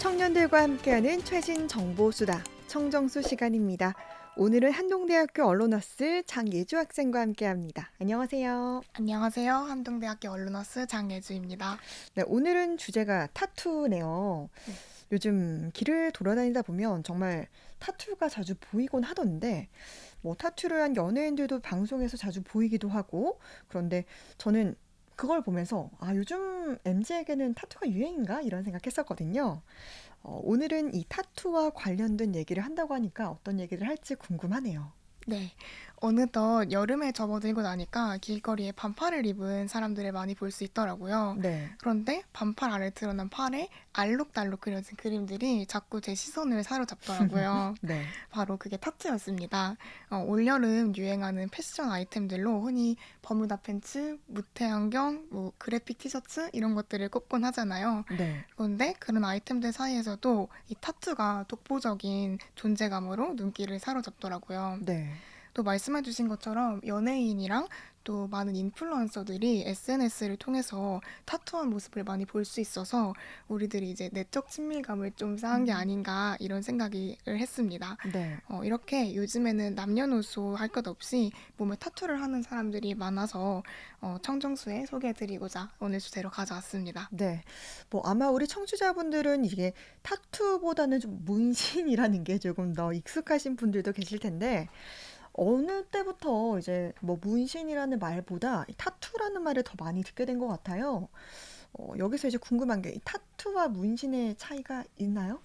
청년들과 함께하는 최신 정보수다 청정수 시간입니다. 오늘은 한동대학교 언론어스 장예주 학생과 함께합니다. 안녕하세요. 안녕하세요. 한동대학교 언론어스 장예주입니다. 네, 오늘은 주제가 타투네요. 네. 요즘 길을 돌아다니다 보면 정말 타투가 자주 보이곤 하던데 뭐 타투를 한 연예인들도 방송에서 자주 보이기도 하고 그런데 저는 그걸 보면서 요즘 MZ에게는 타투가 유행인가? 이런 생각했었거든요. 오늘은 이 타투와 관련된 얘기를 한다고 하니까 어떤 얘기를 할지 궁금하네요. 네. 어느덧 여름에 접어들고 나니까 길거리에 반팔을 입은 사람들을 많이 볼 수 있더라고요. 네. 그런데 반팔 아래 드러난 팔에 알록달록 그려진 그림들이 자꾸 제 시선을 사로잡더라고요. 네. 바로 그게 타투였습니다. 올여름 유행하는 패션 아이템들로 흔히 버뮤다 팬츠, 무태 안경, 뭐 그래픽 티셔츠 이런 것들을 꼽곤 하잖아요. 네. 그런데 그런 아이템들 사이에서도 이 타투가 독보적인 존재감으로 눈길을 사로잡더라고요. 네. 또 말씀해주신 것처럼 연예인이랑 또 많은 인플루언서들이 SNS를 통해서 타투한 모습을 많이 볼 수 있어서 우리들이 이제 내적 친밀감을 좀 쌓은 게 아닌가 이런 생각을 했습니다. 네. 이렇게 요즘에는 남녀노소 할 것 없이 몸에 타투를 하는 사람들이 많아서 청정수에 소개해드리고자 오늘 주제로 가져왔습니다. 네. 뭐 아마 우리 청취자분들은 이게 타투보다는 좀 문신이라는 게 조금 더 익숙하신 분들도 계실 텐데 어느 때부터 이제 뭐 문신이라는 말보다 이 타투라는 말을 더 많이 듣게 된 것 같아요. 여기서 이제 궁금한 게 이 타투와 문신의 차이가 있나요?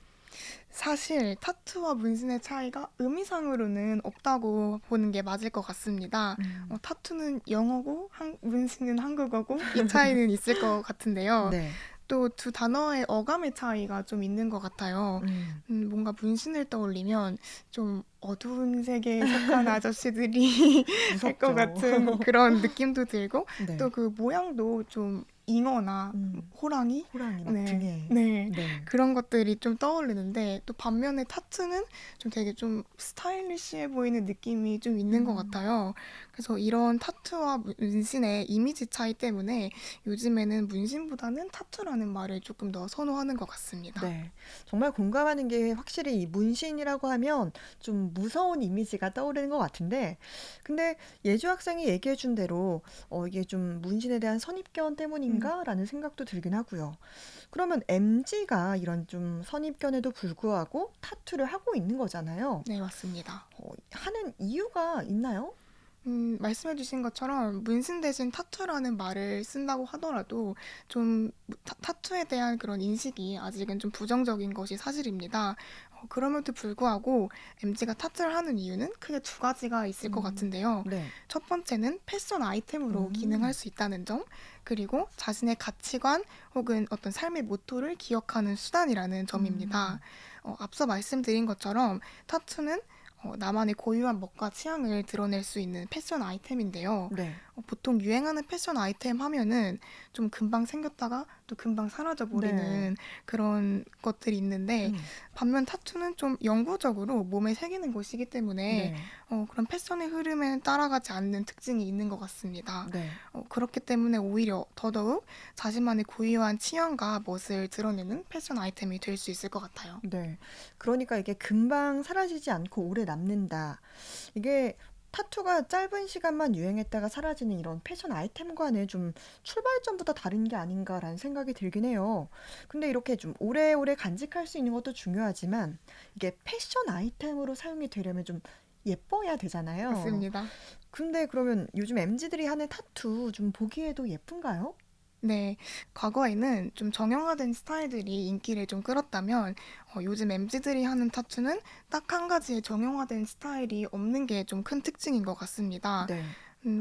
사실 타투와 문신의 차이가 의미상으로는 없다고 보는 게 맞을 것 같습니다. 음. 타투는 영어고 문신은 한국어고 이 차이는 있을 것 같은데요. 네. 또 두 단어의 어감의 차이가 좀 있는 것 같아요. 음. 뭔가 문신을 떠올리면 좀 어두운 세계에 속한 아저씨들이 할 것 무섭죠. 같은 그런 느낌도 들고 네. 또 그 모양도 좀 잉어나 음. 호랑이 호랑이 막 네, 등에. 네. 네. 그런 것들이 좀 떠오르는데 또 반면에 타투는 좀 되게 좀 스타일리시해 보이는 느낌이 좀 있는 것 음. 같아요. 그래서 이런 타투와 문신의 이미지 차이 때문에 요즘에는 문신보다는 타투라는 말을 조금 더 선호하는 것 같습니다. 네. 정말 공감하는 게 확실히 이 문신이라고 하면 좀 무서운 이미지가 떠오르는 것 같은데, 근데 예주 학생이 얘기해 준 대로, 이게 좀 문신에 대한 선입견 음, 때문인가라는 생각도 들긴 하고요. 그러면 MG가 이런 좀 선입견에도 불구하고 타투를 하고 있는 거잖아요. 네, 맞습니다. 하는 이유가 있나요? 말씀해주신 것처럼 문신 대신 타투라는 말을 쓴다고 하더라도 좀 타투에 대한 그런 인식이 아직은 좀 부정적인 것이 사실입니다. 그럼에도 불구하고 MZ가 타투를 하는 이유는 크게 두 가지가 있을 것 같은데요. 네. 첫 번째는 패션 아이템으로 기능할 음. 수 있다는 점, 그리고 자신의 가치관 혹은 어떤 삶의 모토를 기억하는 수단이라는 점입니다. 음. 앞서 말씀드린 것처럼 타투는 나만의 고유한 멋과 취향을 드러낼 수 있는 패션 아이템인데요. 네. 보통 유행하는 패션 아이템 하면은 좀 금방 생겼다가 또 금방 네. 사라져버리는 그런 것들이 있는데 음. 반면 타투는 좀 영구적으로 몸에 새기는 것이기 때문에 네. 그런 패션의 흐름에 따라가지 않는 특징이 있는 것 같습니다. 네. 그렇기 때문에 오히려 더더욱 자신만의 고유한 취향과 멋을 드러내는 패션 아이템이 될 수 있을 것 같아요. 네. 그러니까 이게 금방 사라지지 않고 오래 남는다. 이게 타투가 짧은 시간만 유행했다가 사라지는 이런 패션 아이템과는 좀 출발점부터 다른 게 아닌가라는 생각이 들긴 해요. 근데 이렇게 좀 오래오래 간직할 수 있는 것도 중요하지만 이게 패션 아이템으로 사용이 되려면 좀 예뻐야 되잖아요. 맞습니다. 근데 그러면 요즘 MZ들이 하는 타투 좀 보기에도 예쁜가요? 네, 과거에는 좀 정형화된 스타일들이 인기를 좀 끌었다면 요즘 MZ들이 하는 타투는 딱 한 가지의 정형화된 스타일이 없는 게 좀 큰 특징인 것 같습니다. 네.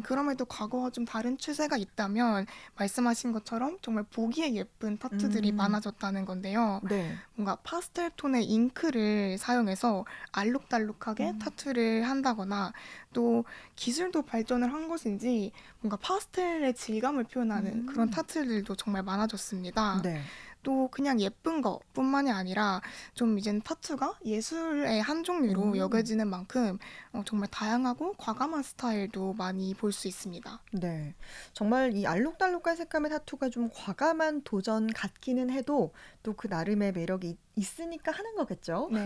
그럼에도 과거와 좀 다른 추세가 있다면 말씀하신 것처럼 정말 보기에 예쁜 타투들이 음. 많아졌다는 건데요. 네. 뭔가 파스텔 톤의 잉크를 사용해서 알록달록하게 음. 타투를 한다거나 또 기술도 발전을 한 것인지 뭔가 파스텔의 질감을 표현하는 그런 음. 타투들도 정말 많아졌습니다. 네. 또 그냥 예쁜 것뿐만이 아니라 좀 이젠 타투가 예술의 한 종류로 오. 여겨지는 만큼 정말 다양하고 과감한 스타일도 많이 볼 수 있습니다. 네. 정말 이 알록달록한 색감의 타투가 좀 과감한 도전 같기는 해도 또 그 나름의 매력이 있으니까 하는 거겠죠? 네.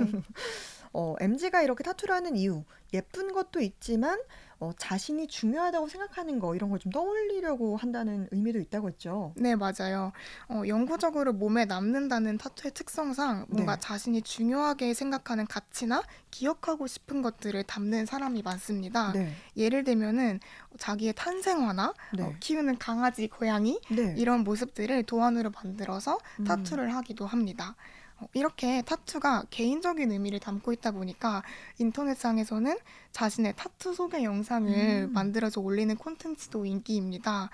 MZ가 이렇게 타투를 하는 이유, 예쁜 것도 있지만 자신이 중요하다고 생각하는 거 이런 걸 좀 떠올리려고 한다는 의미도 있다고 했죠. 네, 맞아요. 영구적으로 몸에 남는다는 타투의 특성상 뭔가 네. 자신이 중요하게 생각하는 가치나 기억하고 싶은 것들을 담는 사람이 많습니다. 네. 예를 들면은 자기의 탄생화나 네. 키우는 강아지, 고양이 네. 이런 모습들을 도안으로 만들어서 음. 타투를 하기도 합니다. 이렇게 타투가 개인적인 의미를 담고 있다 보니까 인터넷상에서는 자신의 타투 소개 영상을 음. 만들어서 올리는 콘텐츠도 인기입니다.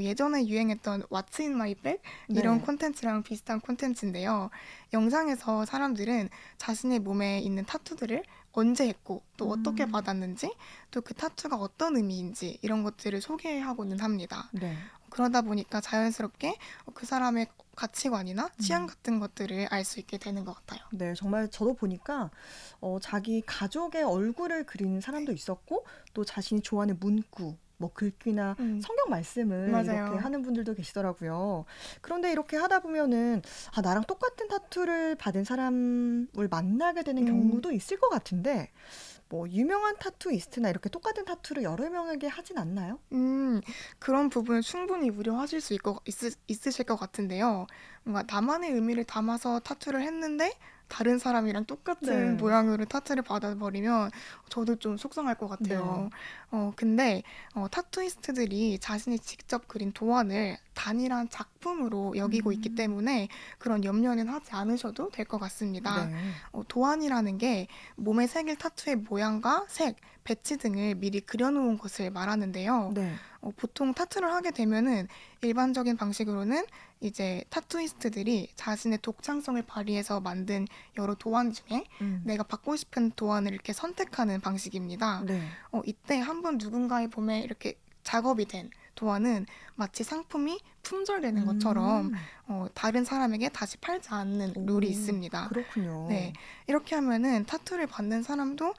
예전에 유행했던 What's in my bag? 이런 네. 콘텐츠랑 비슷한 콘텐츠인데요. 영상에서 사람들은 자신의 몸에 있는 타투들을 언제 했고 또 어떻게 음. 받았는지 또 그 타투가 어떤 의미인지 이런 것들을 소개하고는 합니다. 네. 그러다 보니까 자연스럽게 그 사람의 가치관이나 취향 음. 같은 것들을 알 수 있게 되는 것 같아요. 네, 정말 저도 보니까 자기 가족의 얼굴을 그리는 사람도 있었고 또 자신이 좋아하는 문구, 뭐 글귀나 음, 성경 말씀을 이렇게 맞아요. 하는 분들도 계시더라고요. 그런데 이렇게 하다 보면은 나랑 똑같은 타투를 받은 사람을 만나게 되는 음, 경우도 있을 것 같은데 뭐 유명한 타투이스트나 이렇게 똑같은 타투를 여러 명에게 하진 않나요? 음, 그런 부분을 충분히 우려하실 수 있으실 것 같은데요. 뭔가 나만의 의미를 담아서 타투를 했는데 다른 사람이랑 똑같은 네, 모양으로 타투를 받아버리면 저도 좀 속상할 것 네, 같아요. 근데 타투이스트들이 자신이 직접 그린 도안을 단일한 작품으로 여기고 있기 음, 때문에 그런 염려는 하지 않으셔도 될 것 같습니다. 네, 도안이라는 게 몸에 새길 타투의 모양과 색, 배치 등을 미리 그려놓은 것을 말하는데요. 네, 보통 타투를 하게 되면은 일반적인 방식으로는 이제 타투이스트들이 자신의 독창성을 발휘해서 만든 여러 도안 중에 음, 내가 받고 싶은 도안을 이렇게 선택하는 방식입니다. 네, 이때 한번 누군가의 몸에 이렇게 작업이 된 도안은 마치 상품이 품절되는 것처럼 음, 다른 사람에게 다시 팔지 않는 룰이 오, 있습니다. 네, 그렇군요. 이렇게 하면은 타투를 받는 사람도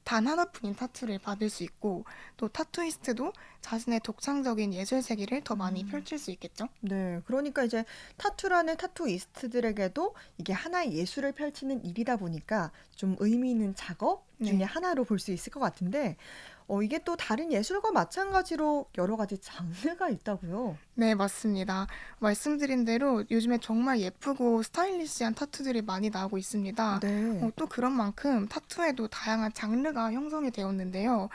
단 하나뿐인 타투를 받을 수 있고 또 타투이스트도 자신의 독창적인 예술 세계를 더 많이 음. 펼칠 수 있겠죠? 네. 그러니까 이제 타투라는 타투이스트들에게도 이게 하나의 예술을 펼치는 일이다 보니까 좀 의미 있는 작업 중에 네. 하나로 볼 수 있을 것 같은데, 이게 또 다른 예술과 마찬가지로 여러 가지 장르가 있다고요? 네, 맞습니다. 말씀드린 대로 요즘에 정말 예쁘고 스타일리시한 타투들이 많이 나오고 있습니다. 네. 또 그런 만큼 타투에도 다양한 장르가 형성이 되었는데요.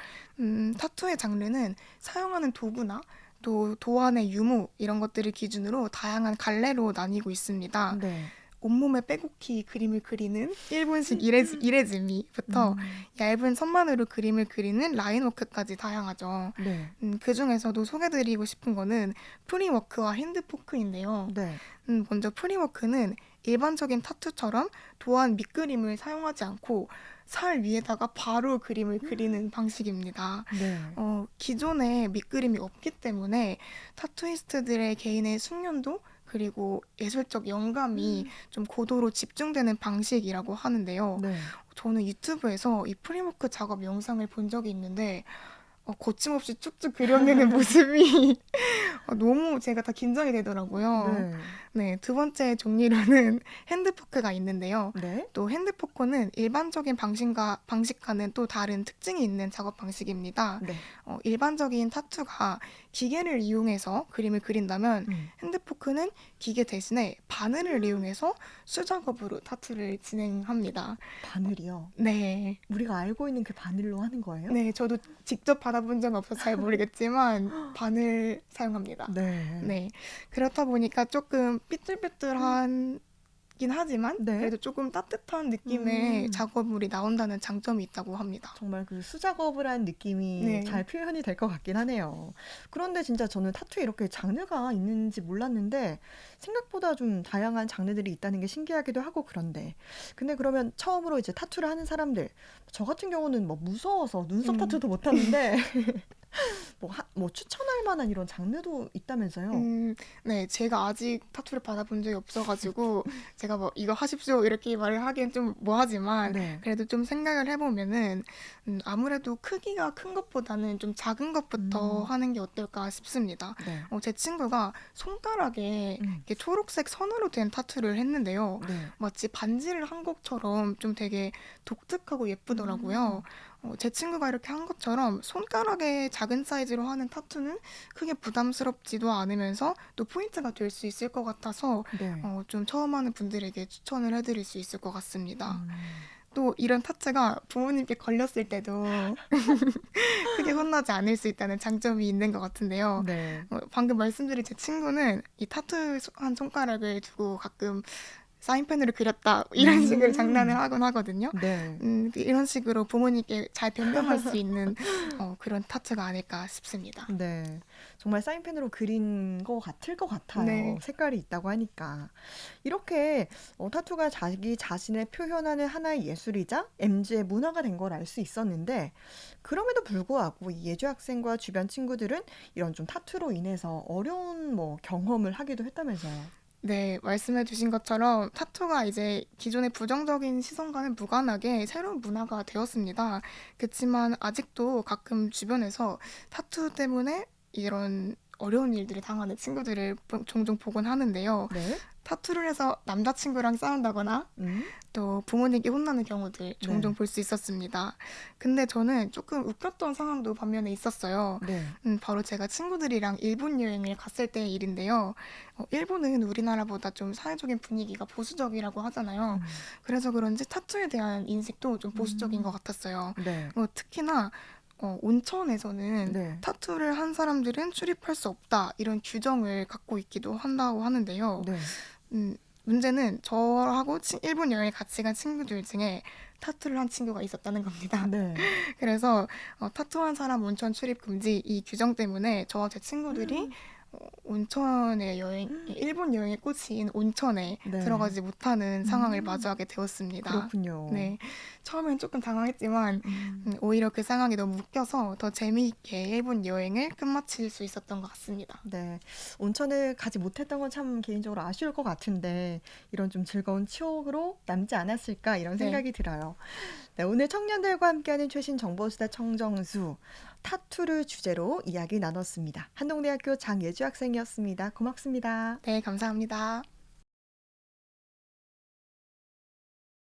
타투의 장르는 사용하는 도구나 또 도안의 유무 이런 것들을 기준으로 다양한 갈래로 나뉘고 있습니다. 네. 온몸에 빼곡히 그림을 그리는 일본식 이레즈미부터 음. 얇은 선만으로 그림을 그리는 라인워크까지 다양하죠. 네. 그 중에서도 소개드리고 싶은 거는 프리워크와 핸드포크인데요. 네. 먼저 프리워크는 일반적인 타투처럼 도안 밑그림을 사용하지 않고 살 위에다가 바로 그림을 그리는 방식입니다. 네. 기존에 밑그림이 없기 때문에 타투이스트들의 개인의 숙련도 그리고 예술적 영감이 좀 고도로 집중되는 방식이라고 하는데요. 네. 저는 유튜브에서 이 프리워크 작업 영상을 본 적이 있는데 거침없이 쭉쭉 그려내는 모습이 너무 제가 다 긴장이 되더라고요. 네. 네, 두 번째 종류로는 핸드포크가 있는데요. 네. 또 핸드포크는 일반적인 방식과는 또 다른 특징이 있는 작업 방식입니다. 네. 일반적인 타투가 기계를 이용해서 그림을 그린다면 음. 핸드포크는 기계 대신에 바늘을 이용해서 수작업으로 타투를 진행합니다. 바늘이요. 네. 우리가 알고 있는 그 바늘로 하는 거예요? 네, 저도 직접 받아본 적은 없어서 잘 모르겠지만 바늘 사용합니다. 네. 네, 그렇다 보니까 조금 삐뚤빼뚤하긴 하지만 네. 그래도 조금 따뜻한 느낌의 음. 작업물이 나온다는 장점이 있다고 합니다. 정말 그 수작업을 한 느낌이 네, 잘 표현이 될 것 같긴 하네요. 그런데 진짜 저는 타투에 이렇게 장르가 있는지 몰랐는데 생각보다 좀 다양한 장르들이 있다는 게 신기하기도 하고 그런데 근데 그러면 처음으로 이제 타투를 하는 사람들 저 같은 경우는 뭐 무서워서 눈썹 음, 타투도 못 하는데 뭐 추천할 만한 이런 장르도 있다면서요? 음, 네, 제가 아직 타투를 받아본 적이 없어가지고, 제가 뭐, 이거 하십시오, 이렇게 말을 하기엔 좀 뭐하지만, 네. 그래도 좀 생각을 해보면은, 아무래도 크기가 큰 것보다는 좀 작은 것부터 음, 하는 게 어떨까 싶습니다. 네. 제 친구가 손가락에 음, 이렇게 초록색 선으로 된 타투를 했는데요. 네. 마치 반지를 한 것처럼 좀 되게 독특하고 예쁘더라고요. 음, 제 친구가 이렇게 한 것처럼 손가락에 작은 사이즈로 하는 타투는 크게 부담스럽지도 않으면서 또 포인트가 될 수 있을 것 같아서 네. 좀 처음 하는 분들에게 추천을 해드릴 수 있을 것 같습니다. 음, 또 이런 타투가 부모님께 걸렸을 때도 크게 혼나지 않을 수 있다는 장점이 있는 것 같은데요. 네. 방금 말씀드린 제 친구는 이 타투 한 손가락을 두고 가끔 사인펜으로 그렸다 이런 식으로 장난을 음, 하곤 하거든요. 네. 이런 식으로 부모님께 잘 변명할 수 있는 그런 타투가 아닐까 싶습니다. 네. 정말 사인펜으로 그린 거 같을 것 같아요. 네. 색깔이 있다고 하니까. 이렇게 타투가 자기 자신을 표현하는 하나의 예술이자 MG의 문화가 된 걸 알 수 있었는데, 그럼에도 불구하고 이 예주 학생과 주변 친구들은 이런 좀 타투로 인해서 어려운 뭐 경험을 하기도 했다면서요. 네, 말씀해 주신 것처럼 타투가 이제 기존의 부정적인 시선과는 무관하게 새로운 문화가 되었습니다. 그렇지만 아직도 가끔 주변에서 타투 때문에 이런 어려운 일들을 당하는 친구들을 종종 보곤 하는데요. 네. 타투를 해서 남자친구랑 싸운다거나 음, 또 부모님께 혼나는 경우들 종종 네. 볼 수 있었습니다. 근데 저는 조금 웃겼던 상황도 반면에 있었어요. 네. 바로 제가 친구들이랑 일본 여행을 갔을 때의 일인데요. 일본은 우리나라보다 좀 사회적인 분위기가 보수적이라고 하잖아요. 음, 그래서 그런지 타투에 대한 인식도 좀 보수적인 것 음, 같았어요. 네. 특히나 온천에서는 네. 타투를 한 사람들은 출입할 수 없다 이런 규정을 갖고 있기도 한다고 하는데요. 네. 음, 문제는 저하고 일본 여행 같이 간 친구들 중에 타투를 한 친구가 있었다는 겁니다. 네. 그래서 타투한 사람 온천 출입 금지 이 규정 때문에 저와 제 친구들이 온천에 일본 여행에 꽂힌 온천에 네. 들어가지 못하는 상황을 음, 마주하게 되었습니다. 그렇군요. 네, 처음엔 조금 당황했지만 음. 오히려 그 상황이 너무 웃겨서 더 재미있게 일본 여행을 끝마칠 수 있었던 것 같습니다. 네. 온천을 가지 못했던 건 참 개인적으로 아쉬울 것 같은데, 이런 좀 즐거운 추억으로 남지 않았을까, 이런 네, 생각이 들어요. 네, 오늘 청년들과 함께하는 최신 정보수다 청정수, 타투를 주제로 이야기 나눴습니다. 한동대학교 장예주 학생이었습니다. 고맙습니다. 네, 감사합니다.